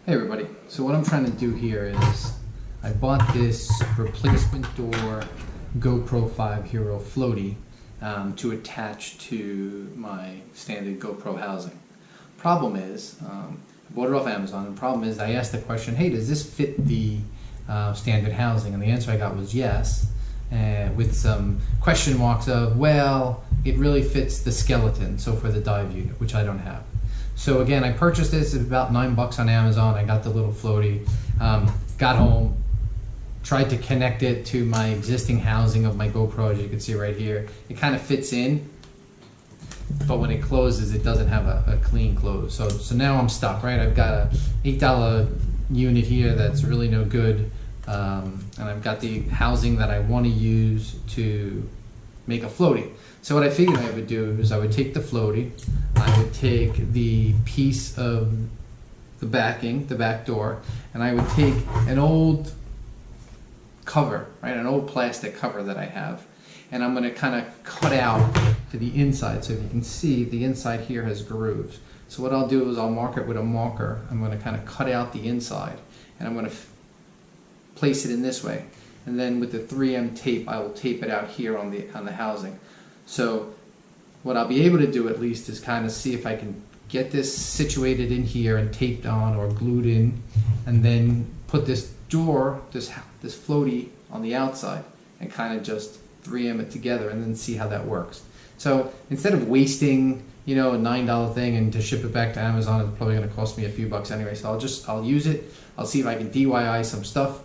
Hey everybody, so what I'm trying to do here is I bought this replacement door GoPro Hero Floaty to attach to my standard GoPro housing. Problem is, I bought it off Amazon, and the problem is I asked the question, hey, does this fit the standard housing? And the answer I got was yes, with some question marks of, well, it really fits the skeleton, so for the dive unit, which I don't have. So again, I purchased this at about $9 on Amazon. I got the little floaty, got home, tried to connect it to my existing housing of my GoPro, as you can see right here. It kind of fits in, but when it closes, it doesn't have a clean close. So now I'm stuck, right? I've got a $8 unit here that's really no good, and I've got the housing that I want to use to make a floaty. So what I figured I would do is I would take the floaty, I would take the piece of the backing, the back door, and I would take an old cover, right, an old plastic cover that I have, and I'm going to kind of cut out for the inside. So if you can see, the inside here has grooves. So what I'll do is I'll mark it with a marker. I'm going to kind of cut out the inside, and I'm going to place it in this way. And then with the 3M tape, I will tape it out here on the housing. So what I'll be able to do at least is kind of see if I can get this situated in here and taped on or glued in, and then put this door, this floaty on the outside, and kind of just 3M it together and then see how that works. So instead of wasting, you know, a $9 thing and to ship it back to Amazon, it's probably going to cost me a few bucks anyway. So I'll use it. I'll see if I can DIY some stuff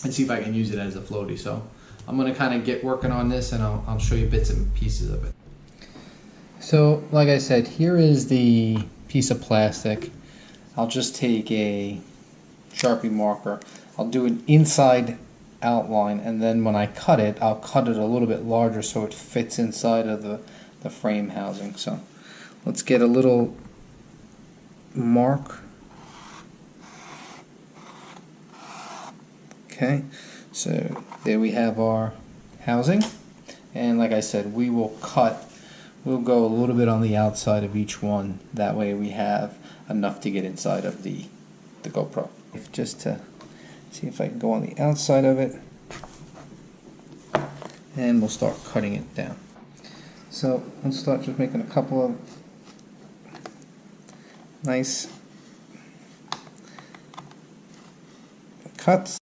and see if I can use it as a floaty. So I'm going to kind of get working on this, and I'll show you bits and pieces of it. So like I said, here is the piece of plastic. I'll just take a Sharpie marker. I'll do an inside outline, and then when I cut it, I'll cut it a little bit larger so it fits inside of the frame housing. So let's get a little mark. Okay, so there we have our housing, and like I said, we'll go a little bit on the outside of each one. That way we have enough to get inside of the GoPro. Just to see if I can go on the outside of it, and we'll start cutting it down. So let's start just making a couple of nice cuts.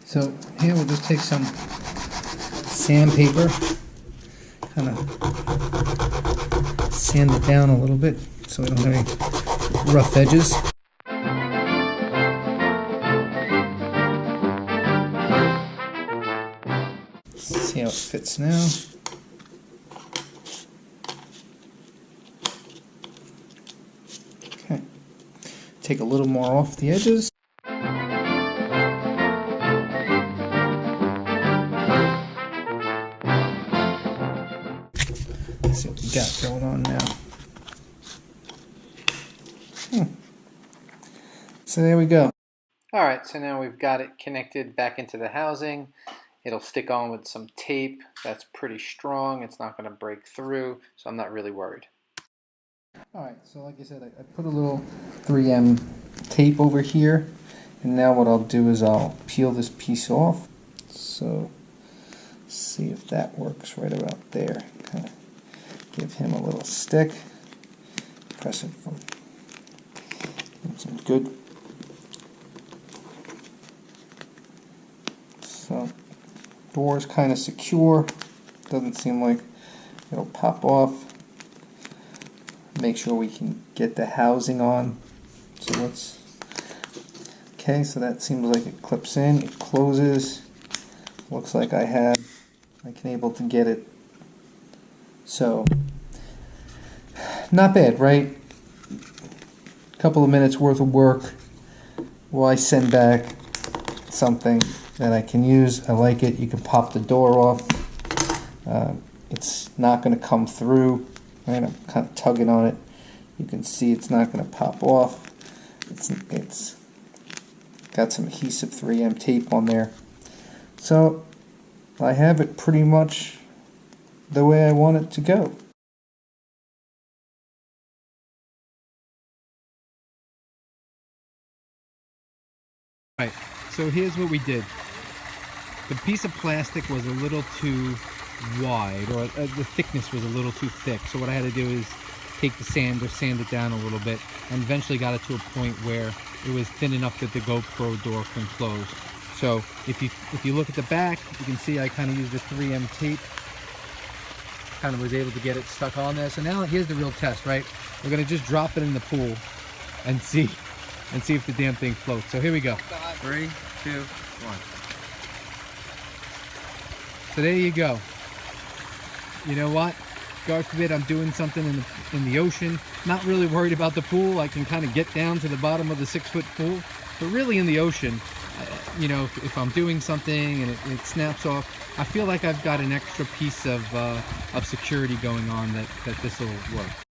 So here we'll just take some sandpaper, kind of sand it down a little bit so we don't have any rough edges. See how it fits now. Okay, take a little more off the edges. Let's see what we got going on now. So there we go. Alright, so now we've got it connected back into the housing. It'll stick on with some tape. That's pretty strong. It's not going to break through, so I'm not really worried. Alright, so like I said, I put a little 3M tape over here, and now what I'll do is I'll peel this piece off. So see if that works right about there. Kind of give him a little stick. Press it from some good. So door is kind of secure. Doesn't seem like it'll pop off. Make sure we can get the housing on. So let's. Okay, so that seems like it clips in. It closes. Looks like I can able to get it So, not bad, right? A couple of minutes worth of work while I send back something that I can use. I like it. You can pop the door off. It's not going to come through. Right? I'm kind of tugging on it. You can see it's not going to pop off. It's got some adhesive 3M tape on there. So I have it pretty much the way I want it to go. Right, so here's what we did. The piece of plastic was a little too wide, or the thickness was a little too thick. So what I had to do is take the sander, sand it down a little bit, and eventually got it to a point where it was thin enough that the GoPro door can close. So if you look at the back, you can see I kind of used the 3M tape, kind of was able to get it stuck on there. So now here's the real test, right? We're gonna just drop it in the pool and see if the damn thing floats. So here we go. 3, 2, 1. So there you go. You know what? God forbid I'm doing something in the ocean. Not really worried about the pool. I can kind of get down to the bottom of the 6-foot pool. But really in the ocean, you know, if I'm doing something and it snaps off, I feel like I've got an extra piece of security going on that this will work.